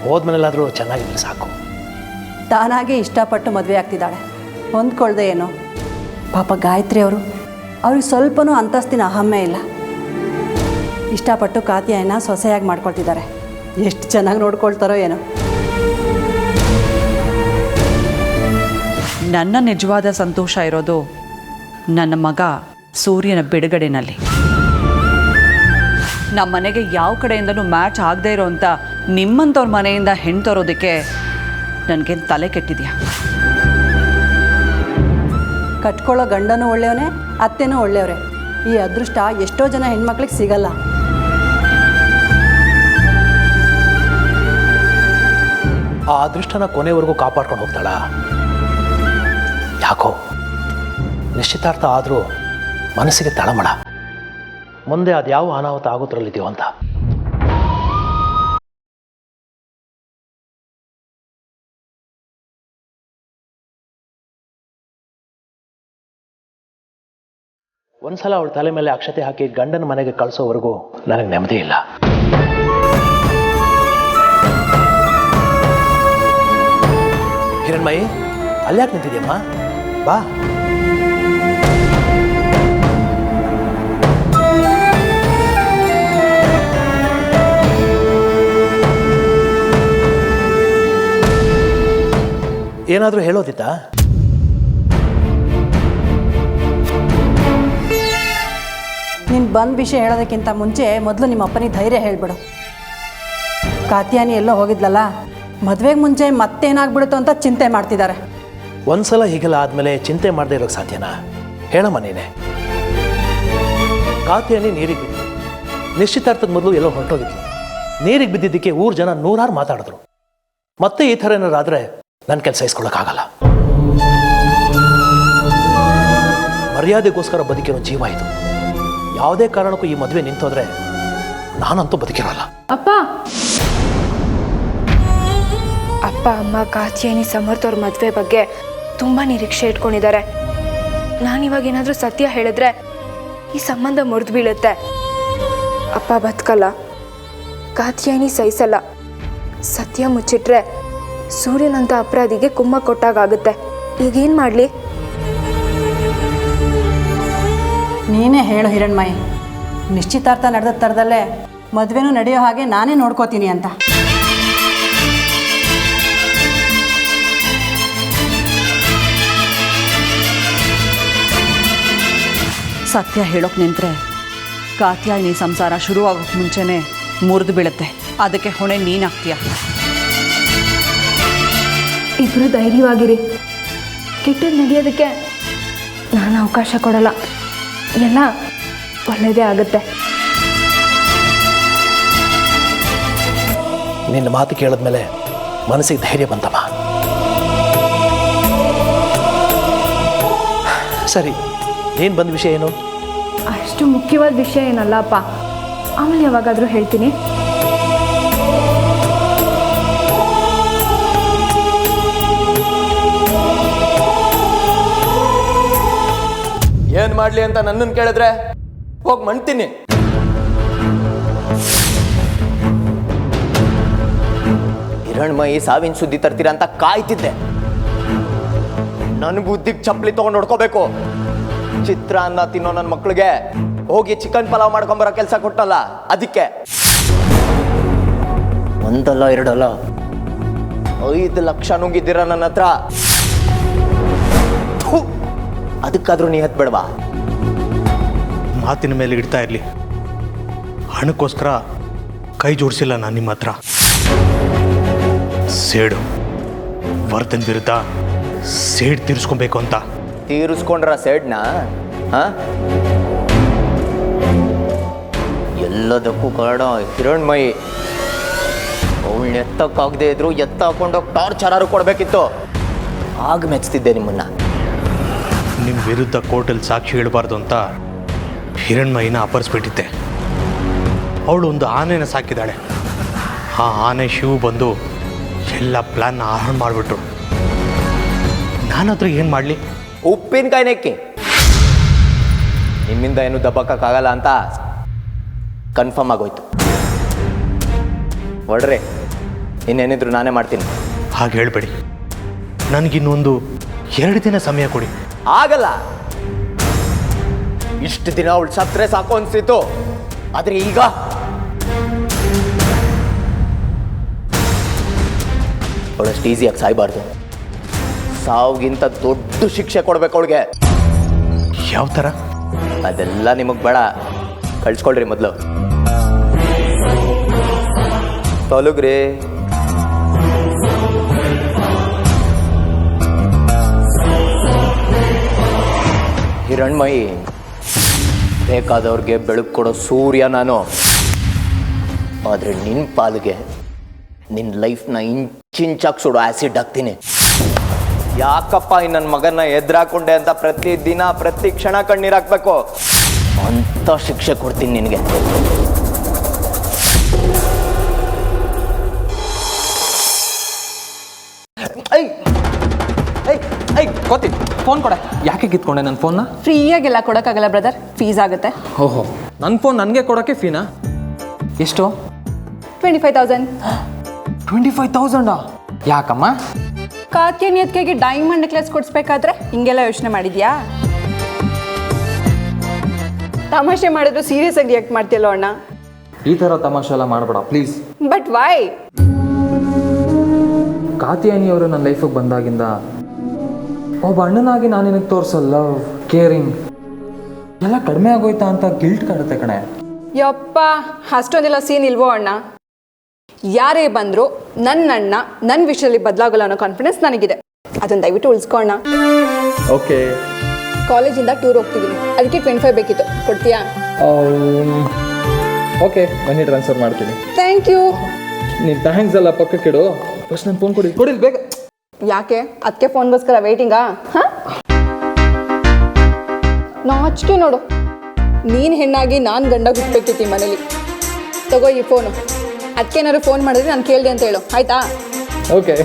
ಹೋದ್ಮೇಲೆಲ್ಲಾದರೂ ಚೆನ್ನಾಗಿದ್ರೆ ಸಾಕು. ತಾನಾಗೆ ಇಷ್ಟಪಟ್ಟು ಮದುವೆ ಆಗ್ತಿದ್ದಾಳೆ, ಹೊಂದ್ಕೊಳ್ದೆ ಏನೋ. ಪಾಪ ಗಾಯತ್ರಿ ಅವ್ರಿಗೆ ಸ್ವಲ್ಪನೂ ಅಂತಸ್ತಿನ ಅಹಮ್ಮೆ ಇಲ್ಲ. ಇಷ್ಟಪಟ್ಟು ಕಾತ್ಯಾಯನ ಸೊಸೆಯಾಗಿ ಮಾಡ್ಕೊಳ್ತಿದ್ದಾರೆ. ಎಷ್ಟು ಚೆನ್ನಾಗಿ ನೋಡ್ಕೊಳ್ತಾರೋ ಏನೋ. ನನ್ನ ನಿಜವಾದ ಸಂತೋಷ ಇರೋದು ನನ್ನ ಮಗ ಸೂರ್ಯನ ಬಿಡುಗಡೆನಲ್ಲಿ. ನಮ್ಮ ಮನೆಗೆ ಯಾವ ಕಡೆಯಿಂದಲೂ ಮ್ಯಾಚ್ ಆಗದೆ ಇರೋಂಥ ನಿಮ್ಮಂಥವ್ರ ಮನೆಯಿಂದ ಹೆಣ್ಣು ತರೋದಕ್ಕೆ ನನಗೇನು ತಲೆ ಕೆಟ್ಟಿದೆಯಾ? ಕಟ್ಕೊಳ್ಳೋ ಗಂಡನೂ ಒಳ್ಳೆಯವನೇ, ಅತ್ತೆನೂ ಒಳ್ಳೆಯವರೇ. ಈ ಅದೃಷ್ಟ ಎಷ್ಟೋ ಜನ ಹೆಣ್ಮಕ್ಳಿಗೆ ಸಿಗಲ್ಲ. ಆ ಅದೃಷ್ಟನ ಕೊನೆವರೆಗೂ ಕಾಪಾಡ್ಕೊಂಡು ಹೋಗ್ತಾಳ? ಯಾಕೋ ನಿಶ್ಚಿತಾರ್ಥ ಆದರೂ ಮನಸ್ಸಿಗೆ ತಳಮಳ. ಮುಂದೆ ಅದ್ಯಾವ ಅನಾಹುತ ಆಗೋದ್ರಲ್ಲಿದೆಯೋ ಅಂತ. ಒಂದ್ಸಲ ಅವಳ ತಲೆ ಮೇಲೆ ಅಕ್ಷತೆ ಹಾಕಿ ಗಂಡನ ಮನೆಗೆ ಕಳಿಸೋವರೆಗೂ ನನಗೆ ನೆಮ್ಮದಿ ಇಲ್ಲ. ಹಿರಣ್ಮಯಿ, ಅಲ್ಯಾಕೆ ನಿಂತಿದ್ಯಮ್ಮ? ಬಾ. ಏನಾದರೂ ಹೇಳೋದಿತ್ತಾ? ನೀನು ಬಂದ ವಿಷಯ ಹೇಳೋದಕ್ಕಿಂತ ಮುಂಚೆ ಮೊದಲು ನಿಮ್ಮ ಅಪ್ಪನಿಗೆ ಧೈರ್ಯ ಹೇಳ್ಬಿಡು. ಕಾತ್ಯಾನಿ ಎಲ್ಲೋ ಹೋಗಿದ್ಲಲ್ಲ, ಮದುವೆಗೆ ಮುಂಚೆ ಮತ್ತೇನಾಗ್ಬಿಡುತ್ತೋ ಅಂತ ಚಿಂತೆ ಮಾಡ್ತಿದ್ದಾರೆ. ಒಂದ್ಸಲ ಹೀಗೆಲ್ಲ ಆದಮೇಲೆ ಚಿಂತೆ ಮಾಡದೇ ಇರೋಕ್ಕೆ ಸಾಧ್ಯನಾ? ಹೇಳಮ್ಮ ನೀನೆ. ಕಾತ್ಯಾನಿ ನೀರಿಗೆ ಬಿದ್ದು ನಿಶ್ಚಿತಾರ್ಥದ ಮೊದಲು ಎಲ್ಲೋ ಹೊರಟೋಗಿದ್ಲು. ನೀರಿಗೆ ಬಿದ್ದಿದ್ದಕ್ಕೆ ಊರು ಜನ ನೂರಾರು ಮಾತಾಡಿದ್ರು. ಮತ್ತೆ ಈ ಥರ ಏನಾರಾದರೆ ನನ್ನ ಕೆಲಸ ಇಸ್ಕೊಳ್ಳೋಕ್ಕಾಗಲ್ಲ. ಮರ್ಯಾದೆಗೋಸ್ಕರ ಬದುಕಿರೋ ಜೀವ ಇದು. ಯಾವುದೇ ಕಾರಣಕ್ಕೂ ಈ ಮದುವೆ ನಿಂತೋದ್ರೆ ನಾನಂತೂ ಬದುಕಿರೋಲ್ಲ. ಅಪ್ಪ ಅಮ್ಮ ಕಾತ್ಯಾನಿ ಸಮರ್ಥ ಅವ್ರ ಮದುವೆ ಬಗ್ಗೆ ತುಂಬ ನಿರೀಕ್ಷೆ ಇಟ್ಕೊಂಡಿದ್ದಾರೆ. ನಾನಿವಾಗ ಏನಾದರೂ ಸತ್ಯ ಹೇಳಿದ್ರೆ ಈ ಸಂಬಂಧ ಮುರಿದು ಬೀಳುತ್ತೆ. ಅಪ್ಪ ಬದುಕಲ್ಲ, ಕಾತ್ಯಾನಿ ಸಹಿಸಲ್ಲ. ಸತ್ಯ ಮುಚ್ಚಿಟ್ರೆ ಸೂರ್ಯನಂತ ಅಪರಾಧಿಗೆ ಕುಮ್ಮ ಕೊಟ್ಟಾಗುತ್ತೆ. ಈಗೇನು ಮಾಡಲಿ? ನೀನೇ ಹೇಳು ಹಿರಣ್ಮಯಿ, ನಿಶ್ಚಿತಾರ್ಥ ನಡೆದ ಥರದಲ್ಲೇ ಮದುವೆನೂ ನಡೆಯೋ ಹಾಗೆ ನಾನೇ ನೋಡ್ಕೋತೀನಿ ಅಂತ. ಸತ್ಯ ಹೇಳೋಕೆ ನಿಂತರೆ ಕಾತ್ಯಾಯಿನಿ ಸಂಸಾರ ಶುರುವಾಗೋಕ್ಕೆ ಮುಂಚೆನೇ ಮುರಿದು ಬೀಳುತ್ತೆ. ಅದಕ್ಕೆ ಹೊಣೆ ನೀನಾಗ್ತೀಯ. ಇಬ್ಬರು ಧೈರ್ಯವಾಗಿರಿ. ಕೆಟ್ಟದ್ದು ನಡೆಯೋದಕ್ಕೆ ನಾನು ಅವಕಾಶ ಕೊಡಲ್ಲ. ಎಲ್ಲ ಒಳ್ಳೆಯದೇ ಆಗುತ್ತೆ. ನಿನ್ನ ಮಾತು ಕೇಳಿದ್ಮೇಲೆ ಮನಸ್ಸಿಗೆ ಧೈರ್ಯ ಬಂತಮ್ಮ. ಸರಿ, ನೀನು ಬಂದ ವಿಷಯ ಏನು? ಅಷ್ಟು ಮುಖ್ಯವಾದ ವಿಷಯ ಏನಲ್ಲ ಅಪ್ಪ, ಆಮೇಲೆ ಯಾವಾಗಾದರೂ ಹೇಳ್ತೀನಿ. ಏನ್ ಮಾಡ್ಲಿ ಅಂತ ನನ್ನನ್ನು ಕೇಳಿದ್ರೆ ಹೋಗಿ ಮಾಡ್ತೀನಿ. ಹಿರಣ್ಮಯಿ ಸಾವಿನ ಸುದ್ದಿ ತರ್ತೀರ ಅಂತ ಕಾಯ್ತಿದ್ದೆ. ನನ್ನ ಬುದ್ಧಿಗೆ ಚಪ್ಪಲಿ ತಗೊಂಡು ನೋಡ್ಕೋಬೇಕು. ಚಿತ್ರಾನ್ನ ತಿನ್ನೋ ನನ್ನ ಮಕ್ಳಿಗೆ ಹೋಗಿ ಚಿಕನ್ ಪಲಾವ್ ಮಾಡ್ಕೊಂಬರೋ ಕೆಲಸ ಕೊಟ್ಟಲ್ಲ, ಅದಕ್ಕೆ. ಒಂದಲ್ಲ ಎರಡಲ್ಲ 5 ಲಕ್ಷ ನುಂಗಿದ್ದೀರ ನನ್ನ ಹತ್ರ. ಅದಕ್ಕಾದ್ರೂ ನೀ ಹತ್ಬೇಡವಾ? ಮಾತಿನ ಮೇಲೆ ಇಡ್ತಾ ಇರಲಿ. ಹಣಕ್ಕೋಸ್ಕರ ಕೈ ಜೋಡಿಸಿಲ್ಲ ನಾನು ನಿಮ್ಮ ಹತ್ರ. ಸೇಡು ವರ್ತನ್ ವಿರುದ್ಧ ಸೇಡ್ ತೀರಿಸ್ಕೊಬೇಕು ಅಂತ. ತೀರಿಸ್ಕೊಂಡ್ರ ಸೇಡ್ನ? ಎಲ್ಲದಕ್ಕೂ ಕಾರಣ ಹಿರಣ್ಮಯಿ. ಅವಳನ್ನ ಎತ್ತಕ್ಕಾಗದೆ ಇದ್ರು ಎತ್ತ ಹಾಕೊಂಡೋಗಿ ಟಾರ್ಚರಾರು ಕೊಡಬೇಕಿತ್ತು. ಆಗ ಮೆಚ್ತಿದ್ದೆ ನಿಮ್ಮನ್ನ. ನಿಮ್ಮ ವಿರುದ್ಧ ಕೋರ್ಟಲ್ಲಿ ಸಾಕ್ಷಿ ಹೇಳಬಾರ್ದು ಅಂತ ಹಿರಣ್ಮಯಿನ ಅಪಹರಿಸ್ಬಿಟ್ಟಿದ್ದೆ. ಅವಳು ಒಂದು ಆನೆನ ಸಾಕಿದ್ದಾಳೆ. ಆ ಆನೆ ಶಿವು ಬಂದು ಎಲ್ಲ ಪ್ಲ್ಯಾನ್ನ ಹಾಳು ಮಾಡಿಬಿಟ್ರು. ನಾನತ್ರ ಏನು ಮಾಡಲಿ? ಉಪ್ಪಿನಕಾಯಿ ನೆಕ್ಕಿ ನಿಮ್ಮಿಂದ ಏನು ದಬ್ಬಕ್ಕಾಗಲ್ಲ ಅಂತ ಕನ್ಫರ್ಮ್ ಆಗೋಯ್ತು. ಹೊಡ್ರಿ, ಇನ್ನೇನಿದ್ರು ನಾನೇ ಮಾಡ್ತೀನಿ. ಹಾಗೆ ಹೇಳಬೇಡಿ. ನನಗಿನ್ನೊಂದು 2 ದಿನ ಸಮಯ ಕೊಡಿ. ಆಗಲ್ಲ. ಇಷ್ಟು ದಿನ ಅವಳು ಸತ್ರೆ ಸಾಕು ಅನ್ಸಿತ್ತು, ಆದ್ರೆ ಈಗ ಅವಳಷ್ಟು ಈಸಿಯಾಗಿ ಸಾಯ್ಬಾರ್ದು. ಸಾವಿಗಿಂತ ದೊಡ್ಡ ಶಿಕ್ಷೆ ಕೊಡ್ಬೇಕು ಅವಳಿಗೆ. ಯಾವ ಥರ? ಅದೆಲ್ಲ ನಿಮಗೆ ಬೇಡ, ಕಳ್ಸ್ಕೊಳ್ರಿ ಮೊದಲು. ತೊಲಗ್ರಿ. ಹಿರಣ್ಮಯಿ, ಬೇಕಾದವ್ರಿಗೆ ಬೆಳಕು ಕೊಡೋ ಸೂರ್ಯ ನಾನು. ಆದರೆ ನಿನ್ನ ಪಾಲಿಗೆ ನಿನ್ನ ಲೈಫ್ನ ಇಂಚಿಂಚಾಗಿ ಸುಡೋ ಆ್ಯಸಿಡ್ ಹಾಕ್ತೀನಿ. ಯಾಕಪ್ಪ ಈ ನನ್ನ ಮಗನ ಎದುರಾಕೊಂಡೆ ಅಂತ ಪ್ರತಿ ದಿನ ಪ್ರತಿ ಕ್ಷಣ ಕಣ್ಣೀರು ಹಾಕ್ಬೇಕು ಅಂತ ಶಿಕ್ಷೆ ಕೊಡ್ತೀನಿ ನಿನಗೆ. ಗೊತ್ತಿತ್ತು. ಫೋನ್ ಕೊಡೆ. ಯಾಕೆ ಕಿತ್ಕೊಂಡೆ ನನ್ನ ಫೋನ್ನ? ಫ್ರೀಯಾಗೆಲ್ಲ ಕೊಡೋಕ್ಕಾಗಲ್ಲ ಬ್ರದರ್, ಫೀಸ್ ಆಗುತ್ತೆ. ಓಹೋ, ನನ್ನ ಫೋನ್ ನನಗೆ ಕೊಡೋಕ್ಕೆ ಫೀನಾ? ಎಷ್ಟು? 25,000. 25,000? ಯಾಕಮ್ಮ? ಕಾತ್ಯಾನಿ ಅದಕ್ಕೆ ಡೈಮಂಡ್ ನೆಕ್ಲೆಸ್ ಕೊಡಿಸ್ಬೇಕಾದ್ರೆ ಹಿಂಗೆಲ್ಲ ಯೋಚನೆ ಮಾಡಿದ್ಯಾ? ತಮಾಷೆ ಮಾಡಿದ್ರು ಸೀರಿಯಸ್ ಆಗಿ ರಿಯಾಕ್ಟ್ ಮಾಡ್ತಿಯಲ್ಲ ಅಣ್ಣ. ಈ ಥರ ತಮಾಷೆ ಎಲ್ಲ ಮಾಡಬೇಡ ಪ್ಲೀಸ್. But why? ಕಾತ್ಯಾನಿ ಅವರು ನನ್ನ ಲೈಫಿಗೆ ಬಂದಾಗಿಂದ ಒಬ್ಬ ಅಣ್ಣನಾಗಿ ನಾನು ನಿನಗೆ ತೋರಿಸೋ ಲವ್, ಕೇರಿಂಗ್ ಎಲ್ಲ ಕಡಿಮೆ ಆಗೋಯ್ತಾ ಅಂತ ಗಿಲ್ಟ್ ಕಾಡುತ್ತೆ ಕಣೆ. ಯಪ್ಪ, ಅಷ್ಟೊಂದೆಲ್ಲ ಸೀನ್ ಇಲ್ವೋ ಅಣ್ಣ? ಯಾರೇ ಬಂದರೂ ನನ್ನ ಅಣ್ಣ ನನ್ನ ವಿಷಯದಲ್ಲಿ ಬದಲಾಗಲ್ಲ ಅನ್ನೋ ಕಾನ್ಫಿಡೆನ್ಸ್ ನನಗಿದೆ. ಅದನ್ನು ದಯವಿಟ್ಟು ಉಳಿಸ್ಕೋಣ. ಓಕೆ. ಕಾಲೇಜಿಂದ ಟೂರ್ ಹೋಗ್ತಿದ್ದೀನಿ, ಅದಕ್ಕೆ 25 ಬೇಕಿತ್ತು, ಕೊಡ್ತೀಯಾ? ಓಕೆ, ಮನಿ ಟ್ರಾನ್ಸ್ಫರ್ ಮಾಡ್ತೀನಿ. Thank you. ನೀನು ಥ್ಯಾಂಕ್ಸ್ ಎಲ್ಲ ಪಕ್ಕಕ್ಕಿಡು. ಫಸ್ಟ್ ನಾನು ಫೋನ್ ಕೊಡಿಲ್ಲ ಬೇಗ. ಯಾಕೆ? ಅದಕ್ಕೆ ಫೋನ್ಗೋಸ್ಕರ ವೇಟಿಂಗಾ? ಹಾಂ, ನಾಚಿಕೆ ನೋಡು. ನೀನು ಹೆಣ್ಣಾಗಿ ನಾನು ಗಂಡ ಹುಟ್ಟಬೇಕಿತ್ತು ಈ ಮನೇಲಿ. ತಗೋ ಈ ಫೋನು. ಅದಕ್ಕೇನಾದ್ರು ಫೋನ್ ಮಾಡಿದ್ರೆ ನಾನು ಕೇಳಿದೆ ಅಂತ ಹೇಳು, ಆಯ್ತಾ? ಓಕೆ.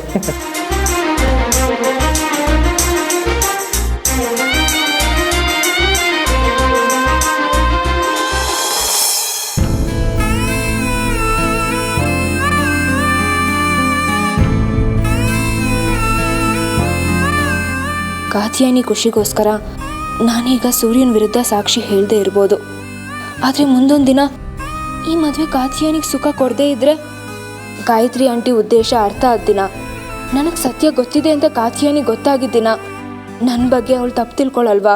ಕಾತ್ಯಾನಿ ಖುಷಿಗೋಸ್ಕರ ನಾನೀಗ ಸೂರ್ಯನ ವಿರುದ್ಧ ಸಾಕ್ಷಿ ಹೇಳದೇ ಇರ್ಬೋದು. ಆದರೆ ಮುಂದೊಂದು ದಿನ ಈ ಮದುವೆ ಕಾತ್ಯಾನಿಗೆ ಸುಖ ಕೊಡದೇ ಇದ್ದರೆ, ಗಾಯತ್ರಿ ಆಂಟಿ ಉದ್ದೇಶ ಅರ್ಥ ಆದ ದಿನ, ನನಗೆ ಸತ್ಯ ಗೊತ್ತಿದೆ ಅಂತ ಕಾತ್ಯಾನಿಗೆ ಗೊತ್ತಾಗಿದ್ದ ದಿನ, ನನ್ನ ಬಗ್ಗೆ ಅವಳು ತಪ್ಪು ತಿಳ್ಕೊಳ್ಳಲ್ವಾ?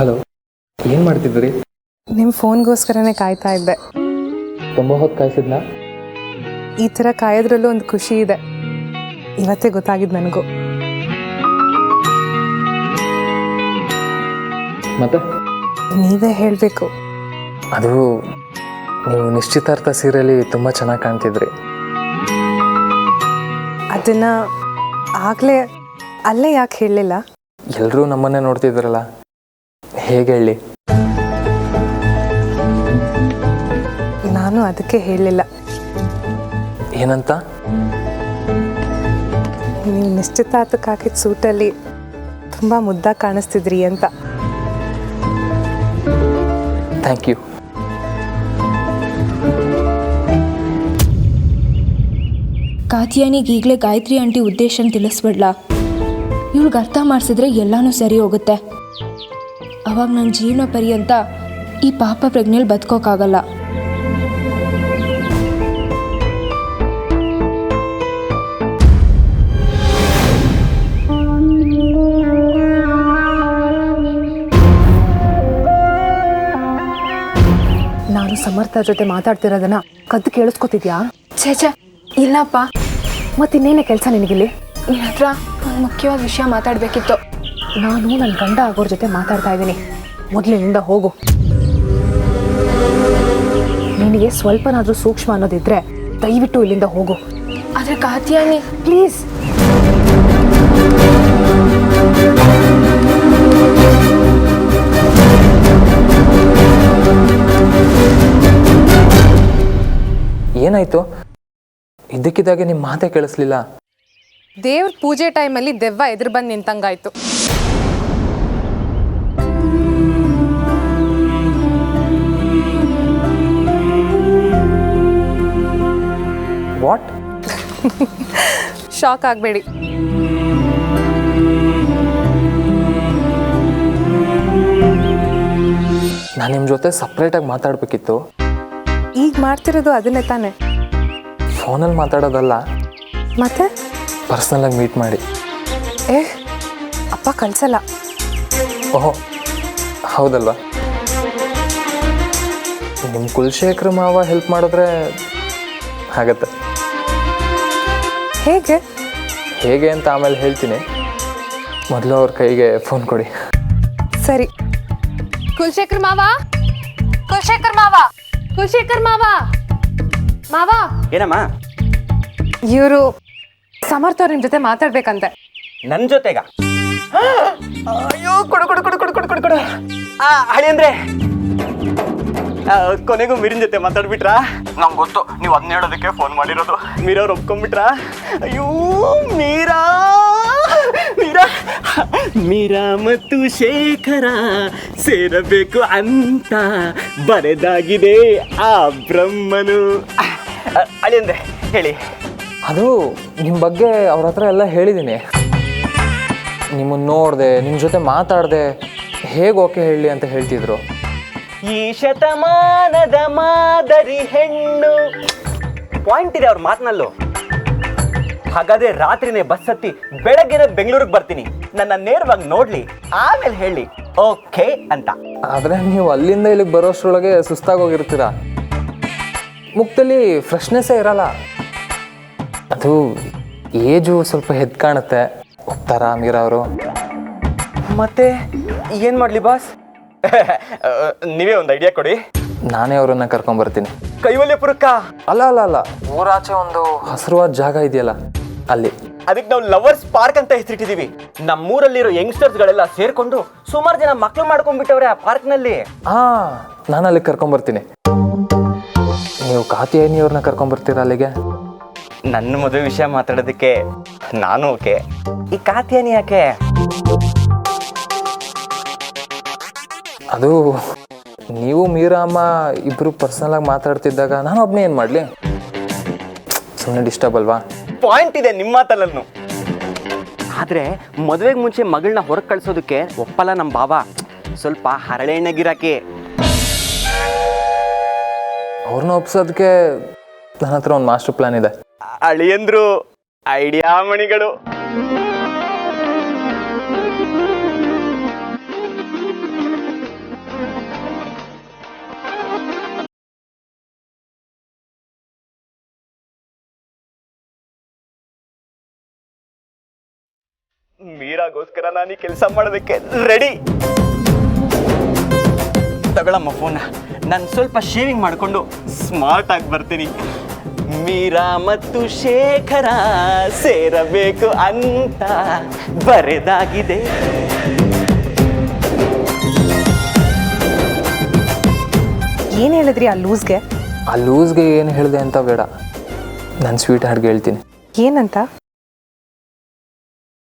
ಹಲೋ, ಏನು ಮಾಡ್ತಿದ್ರಿ? ನಿಮ್ಮ ಫೋನ್ಗೋಸ್ಕರನೇ ಕಾಯ್ತಾ ಇದ್ದೆ. ತುಂಬ ಹೊತ್ತು ಕಾಯಿಸಿದ್ನಾ? ಈ ಥರ ಕಾಯೋದ್ರಲ್ಲೂ ಒಂದು ಖುಷಿ ಇದೆ. ಇವತ್ತೇ ಗೊತ್ತಾಗಿದ್ದು ನನಗೂ. ಮತ್ತೆ ನೀವೇ ಹೇಳಬೇಕು. ಅದು ನೀವು ನಿಶ್ಚಿತಾರ್ಥ ಸೀರೆಯಲ್ಲಿ ತುಂಬ ಚೆನ್ನಾಗಿ ಕಾಣ್ತಿದ್ರಿ. ಅದನ್ನು ಆಗಲೇ ಅಲ್ಲೇ ಯಾಕೆ ಹೇಳಲಿಲ್ಲ? ಎಲ್ಲರೂ ನಮ್ಮನ್ನೇ ನೋಡ್ತಿದ್ರಲ್ಲ, ಹೇಗೆ ಹೇಳಿ? ನಾನು ಅದಕ್ಕೆ ಹೇಳಲಿಲ್ಲ. ಏನಂತ? ನೀವು ನಿಶ್ಚಿತಾರ್ಥಕ್ಕೆ ಹಾಕಿದ ಸೂಟಲ್ಲಿ ತುಂಬ ಮುದ್ದಾಗಿ ಕಾಣಿಸ್ತಿದ್ರಿ ಅಂತ. Thank you. ಕಾತ್ಯಾನಿಗೆ ಈಗಲೇ ಗಾಯತ್ರಿ ಆಂಟಿ ಉದ್ದೇಶನ ತಿಳಿಸ್ಬಿಡ್ಲಾ? ಇವಳಿಗೆ ಅರ್ಥ ಮಾಡಿಸಿದ್ರೆ ಎಲ್ಲನೂ ಸರಿ ಹೋಗುತ್ತೆ. ಅವಾಗ ನನ್ನ ಜೀವನ ಪರ್ಯಂತ ಈ ಪಾಪ ಪ್ರಜ್ಞೆಯಲ್ಲಿ ಬದುಕೋಕ್ಕಾಗಲ್ಲ. ನಾನು ಸಮರ್ಥ ಜೊತೆ ಮಾತಾಡ್ತಿರೋದನ್ನ ಕದ್ದು ಕೇಳಿಸ್ಕೊತಿದ್ಯಾ? ಛೇ ಇಲ್ಲಪ್ಪ. ಮತ್ತಿನ್ನೇನೇ ಕೆಲಸ ನಿನಗಿಲ್ಲಿ? ನಿನ್ನ ಹತ್ರ ಒಂದು ಮುಖ್ಯವಾದ ವಿಷಯ ಮಾತಾಡಬೇಕಿತ್ತು. ನಾನು ನನ್ನ ಗಂಡ ಆಗೋರ ಜೊತೆ ಮಾತಾಡ್ತಾ ಇದ್ದೀನಿ. ಮೊದಲಿನಿಂದ ಹೋಗು. ನಿನಗೆ ಸ್ವಲ್ಪನಾದರೂ ಸೂಕ್ಷ್ಮ ಅನ್ನೋದಿದ್ರೆ ದಯವಿಟ್ಟು ಇಲ್ಲಿಂದ ಹೋಗು. ಆದರೆ ಕಾತ್ಯಾನಿ ಪ್ಲೀಸ್. ಏನಾಯಿತು? ಇದ್ದಕ್ಕಿದ್ದಾಗೆ ನಿಮ್ಮ ಮಾತೇ ಕೇಳಿಸ್ಲಿಲ್ಲ. ದೇವ್ರ ಪೂಜೆ ಟೈಮಲ್ಲಿ ದೆವ್ವ ಎದುರು ಬಂದು ನಿಂತಂಗಾಯ್ತು. ವಾಟ್? ಶಾಕ್ ಆಗಬೇಡಿ. ನಾನು ನಿಮ್ಮ ಜೊತೆ ಸಪ್ರೇಟಾಗಿ ಮಾತಾಡಬೇಕಿತ್ತು. ಈಗ ಮಾಡ್ತಿರೋದು ಅದನ್ನೇ ತಾನೆ. ಫೋನಲ್ಲಿ ಮಾತಾಡೋದಲ್ಲ, ಮತ್ತೆ ಪರ್ಸ್ನಲಾಗಿ ಮೀಟ್ ಮಾಡಿ. ಏ ಅಪ್ಪ ಕಳ್ಸಲ್ಲ. ಓಹೋ ಹೌದಲ್ವಾ? ನಿಮ್ಮ ಕುಲಶೇಖರ ಮಾವ ಹೆಲ್ಪ್ ಮಾಡಿದ್ರೆ ಆಗತ್ತೆ. ಹೇಗೆ? ಹೇಗೆ ಅಂತ ಆಮೇಲೆ ಹೇಳ್ತೀನಿ. ಮೊದಲು ಅವ್ರ ಕೈಗೆ ಫೋನ್ ಕೊಡಿ. ಸರಿ. ಕುಲಶೇಖರ್ ಮಾವ, ಕುಲಶೇಖರ್ ಮಾವ, ಕುಲಶೇಖರ್ ಮಾವ, ಮಾವ. ಏನಮ್ಮ? ಇವರು ಸಮರ್ಥ ಅವ್ರ ನಿಮ್ಮ ಜೊತೆ ಮಾತಾಡ್ಬೇಕಂತೆ. ನನ್ನ ಜೊತೆಗ? ಅಯ್ಯೋ ಕೊಡು ಕೊಡು ಕೊಡು ಕೊಡು ಕೊಡು ಕೊಡು ಕೊಡು. ಹಳಿ ಅಂದ್ರೆ ಕೊನೆಗೂ ಮೀರಿನ ಜೊತೆ ಮಾತಾಡ್ಬಿಟ್ರಾ? ನಂಗೆ ಗೊತ್ತು ನೀವು ಅದನ್ನ ಹೇಳೋದಕ್ಕೆ ಫೋನ್ ಮಾಡಿರೋದು. ಮೀರವ್ರು ಒಪ್ಕೊಂಡ್ಬಿಟ್ರಾ? ಅಯ್ಯೋ ಮೀರಾ ಮೀರಾ ಮೀರಾ ಮತ್ತು ಶೇಖರ ಸೇರಬೇಕು ಅಂತ ಬರೆದಾಗಿದೆ ಆ ಬ್ರಹ್ಮನು. ಹಳಿ ಅಂದ್ರೆ ಹೇಳಿ. ಅದು ನಿಮ್ಮ ಬಗ್ಗೆ ಅವ್ರ ಹತ್ರ ಎಲ್ಲ ಹೇಳಿದ್ದೀನಿ. ನಿಮ್ಮನ್ನು ನೋಡಿದೆ, ನಿಮ್ಮ ಜೊತೆ ಮಾತಾಡಿದೆ, ಹೇಗೆ ಓಕೆ ಹೇಳಿ ಅಂತ ಹೇಳ್ತಿದ್ರು. ಈ ಶತಮಾನದ ಮಾದರಿ ಹೆಣ್ಣು ಪಾಯಿಂಟ್ ಇದೆ ಅವ್ರ ಮಾತಿನಲ್ಲೂ. ಹಾಗಾದ್ರೆ ರಾತ್ರಿನೇ ಬಸ್ ಹತ್ತಿ ಬೆಳಗ್ಗೆನೆ ಬೆಂಗಳೂರಿಗೆ ಬರ್ತೀನಿ, ನನ್ನ ನೇರವಾಗಿ ನೋಡ್ಲಿ, ಆಮೇಲೆ ಹೇಳಿ ಓಕೆ ಅಂತ. ಆದರೆ ನೀವು ಅಲ್ಲಿಂದ ಇಲ್ಲಿಗೆ ಬರೋಷ್ರೊಳಗೆ ಸುಸ್ತಾಗೋಗಿರ್ತೀರ, ಮುಖದಲ್ಲಿ ಫ್ರೆಶ್ನೆಸ್ಸೇ ಇರಲ್ಲ. ಅದು ಏಜು ಸ್ವಲ್ಪ ಹೆದ್ ಕಾಣುತ್ತೆ. ಒಪ್ತಾರಾ ಮೀರಾ ಅವರು? ಮತ್ತೆ ಏನು ಮಾಡಲಿ ಬಾಸ್? ನೀವೇ ಒಂದು ಐಡಿಯಾ ಕೊಡಿ. ನಾನೇ ಅವರನ್ನು ಕರ್ಕೊಂಬರ್ತೀನಿ. ಕೈವಲ್ಯಪುರಕ್ಕ? ಅಲ್ಲ ಅಲ್ಲ ಅಲ್ಲ, ಊರಾಚೆ ಒಂದು ಹಸಿರುವಾದ ಜಾಗ ಇದೆಯಲ್ಲ ಅಲ್ಲಿ. ಅದಕ್ಕೆ ನಾವು ಲವರ್ಸ್ ಪಾರ್ಕ್ ಅಂತ ಹೆಸರಿಟ್ಟಿದ್ದೀವಿ. ನಮ್ಮೂರಲ್ಲಿರೋ ಯಂಗ್ಸ್ಟರ್ಸ್ಗಳೆಲ್ಲ ಸೇರ್ಕೊಂಡು ಸುಮಾರು ಜನ ಮಕ್ಳು ಮಾಡ್ಕೊಂಡ್ಬಿಟ್ಟವ್ರೆ ಆ ಪಾರ್ಕ್ನಲ್ಲಿ. ನಾನು ಅಲ್ಲಿಗೆ ಕರ್ಕೊಂಬರ್ತೀನಿ. ನೀವು ಕಾತ್ಯಾಯಿನಿಯವ್ರನ್ನ ಕರ್ಕೊಂಬರ್ತೀರಾ ಅಲ್ಲಿಗೆ? ನನ್ನ ಮದುವೆ ವಿಷಯ ಮಾತಾಡೋದಕ್ಕೆ ನಾನು ಓಕೆ, ಈ ಕಾತ್ಯಾನಿ ಯಾಕೆ? ಅದು ನೀವು ಮೀರಾ ಅಮ್ಮ ಇಬ್ಬರು ಪರ್ಸನಲಾಗಿ ಮಾತಾಡ್ತಿದ್ದಾಗ ನಾನು ಒಬ್ಬನೇ ಏನು ಮಾಡಲಿ? ಸುಮ್ಮನೆ ಡಿಸ್ಟರ್ಬ್ ಅಲ್ವಾ? ಪಾಯಿಂಟ್ ಇದೆ ನಿಮ್ಮ ಮಾತಲ್ಲೂ. ಆದರೆ ಮದುವೆಗೆ ಮುಂಚೆ ಮಗಳನ್ನ ಹೊರಗೆ ಕಳಿಸೋದಕ್ಕೆ ಒಪ್ಪಲ್ಲ ನಮ್ಮ ಬಾಬಾ. ಸ್ವಲ್ಪ ಹರಳೆ ಎಣ್ಣೆಗಿರಾಕಿ. ಅವ್ರನ್ನ ಒಪ್ಸೋದಕ್ಕೆ ನನ್ನ ಹತ್ರ ಒಂದು ಮಾಸ್ಟರ್ ಪ್ಲಾನ್ ಇದೆ. ಅಳಿಯಂದ್ರು ಐಡಿಯಾ ಮಣಿಗಳು. ಮೀರಾಗೋಸ್ಕರ ನಾನು ಈ ಕೆಲಸ ಮಾಡೋದಕ್ಕೆ ರೆಡಿ. ತಗೊಳಮ್ಮ ಫೋನ್. ನಾನು ಸ್ವಲ್ಪ ಶೇವಿಂಗ್ ಮಾಡಿಕೊಂಡು ಸ್ಮಾರ್ಟ್ ಆಗಿ ಬರ್ತೀನಿ. ಮೀರಾ ಮತ್ತು ಶೇಖರ ಸೇರಬೇಕು ಅಂತ ಬರೆದಾಗಿದೆ. ಏನು ಹೇಳಿದ್ರಿ ಆ ಲೂಸ್ಗೆ? ಆ ಲೂಸ್ಗೆ ಏನು ಹೇಳಿದೆ ಅಂತ ಬೇಡ, ನನ್ನ ಸ್ವೀಟ್ ಹಾರ್ಗೆ ಹೇಳ್ತೀನಿ. ಏನಂತ?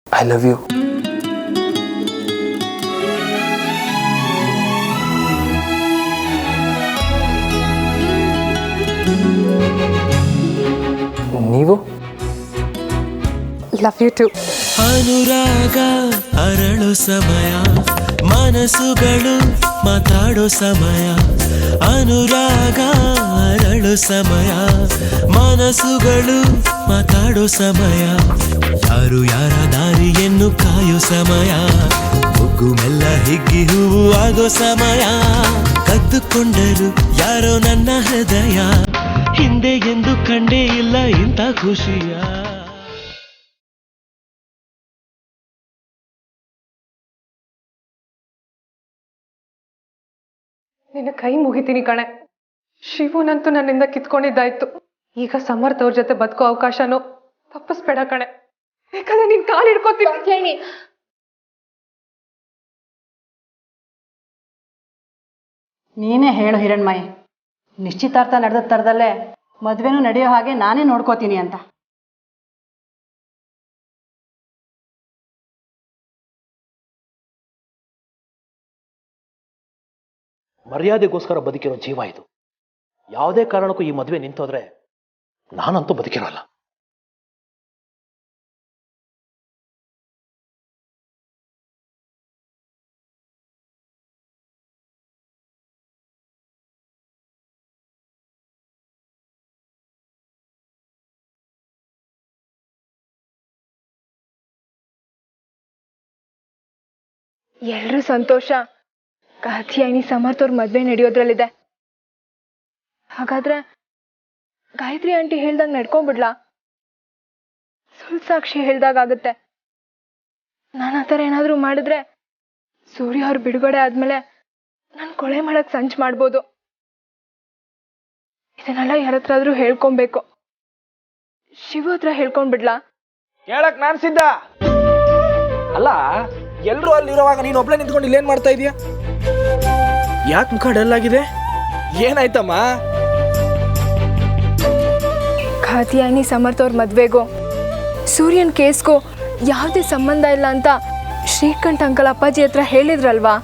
I love you. ನೀವು? Love you too. ಅನುರಾಗ ಅರಳು ಸಮಯ, ಮನಸ್ಸುಗಳು ಮಾತಾಡೋ ಸಮಯ. ಅನುರಾಗ ಅರಳು ಸಮಯ, ಮನಸ್ಸುಗಳು ಮಾತಾಡೋ ಸಮಯ. ಯಾರು ಯಾರ ದಾರಿಯನ್ನು ಕಾಯೋ ಸಮಯ. ಮುಗ್ಗು ಮೆಲ್ಲ ಹಿಗ್ಗಿ ಹೂವು ಆಗೋ ಸಮಯ. ಕದ್ದುಕೊಂಡರು ಯಾರೋ ನನ್ನ ಹೃದಯ, ಹಿಂದೆ ಎಂದು ಕಂಡೇ ಇಲ್ಲ ಇಂಥ ಖುಷಿಯ. ನಿನ್ನ ಕೈ ಮುಗಿತೀನಿ ಕಣೆ. ಶಿವನಂತೂ ನನ್ನಿಂದ ಕಿತ್ಕೊಂಡಿದ್ದಾಯ್ತು. ಈಗ ಸಮರ್ಥ ಅವ್ರ ಜೊತೆ ಬದುಕೋ ಅವಕಾಶನೂ ತಪ್ಪಿಸ್ಬೇಡ ಕಣೆ. ಯಾಕಂದ್ರೆ ನೀನ್ ಕಾಲು ಹಿಡ್ಕೊತೀನಿ. ನೀನೇ ಹೇಳು ಹಿರಣ್ಮಯಿ, ನಿಶ್ಚಿತಾರ್ಥ ನಡೆದ ಥರದಲ್ಲೇ ಮದುವೆನೂ ನಡೆಯೋ ಹಾಗೆ ನಾನೇ ನೋಡ್ಕೋತೀನಿ ಅಂತ. ಮರ್ಯಾದೆಗೋಸ್ಕರ ಬದುಕಿರೋ ಜೀವ ಇದು. ಯಾವುದೇ ಕಾರಣಕ್ಕೂ ಈ ಮದುವೆ ನಿಂತೋದ್ರೆ ನಾನಂತೂ ಬದುಕಿರೋಲ್ಲ. ಎಲ್ರೂ ಸಂತೋಷ ಕಾತ್ಯಾಯಿನಿ ಸಮರ್ಥವ್ರ ಮದ್ವೆ ನಡೆಯೋದ್ರಲ್ಲಿದೆ. ಹಾಗಾದ್ರೆ ಗಾಯತ್ರಿ ಆಂಟಿ ಹೇಳ್ದಾಗ ನಡ್ಕೊಂಡ್ಬಿಡ್ಲಾ? ಸುಳ್ಳು ಸಾಕ್ಷಿ ಹೇಳ್ದಾಗತ್ತೆ. ನಾನು ಆ ಥರ ಏನಾದರೂ ಮಾಡಿದ್ರೆ ಸೂರ್ಯ ಅವ್ರ ಬಿಡುಗಡೆ ಆದ್ಮೇಲೆ ನಾನು ಕೊಳೆ ಮಾಡಕ್ ಸಂಚು ಮಾಡ್ಬೋದು. ಇದನ್ನೆಲ್ಲ ಯಾರತ್ರಾದ್ರೂ ಹೇಳ್ಕೊಬೇಕು. ಶಿವ ಹತ್ರ ಹೇಳ್ಕೊಂಡ್ಬಿಡ್ಲಾ? ಹೇಳಕ್ ನಾನ್ ಸಿದ್ಧ. ಅಲ್ಲ, ಎಲ್ರು ಅಲ್ಲಿರುವಾಗ ನೀನು ಒಬ್ಳೆ ನಿಂತ್ಕೊಂಡು ಇಲ್ಲೇನ್ ಮಾಡ್ತಾ ಇದೀಯ? ಯಾಕೆ ಮುಖ ಡಲ್ ಆಗಿದೆ? ಏನಾಯ್ತಮ್ಮ? ಕಾತ್ಯಾಯಿನಿ ಸಮರ್ಥ್ ಅವ್ರ ಮದ್ವೆಗೂ ಸೂರ್ಯನ್ ಕೇಸ್ಗೂ ಯಾವುದೇ ಸಂಬಂಧ ಇಲ್ಲ ಅಂತ ಶ್ರೀಕಂಠ ಅಂಕಲ್ ಅಪ್ಪಾಜಿ ಹತ್ರ ಹೇಳಿದ್ರಲ್ವಾ?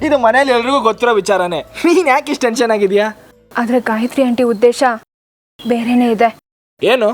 ಇದು ಮನೇಲಿ ಎಲ್ರಿಗೂ ಗೊತ್ತಿರೋ ವಿಚಾರನೇ. ನೀನ್ ಯಾಕೆ ಇಷ್ಟು ಟೆನ್ಷನ್ ಆಗಿದ್ಯಾ? ಆದ್ರೆ ಗಾಯತ್ರಿ ಆಂಟಿ ಉದ್ದೇಶ ಬೇರೆನೇ ಇದೆ. ಏನು?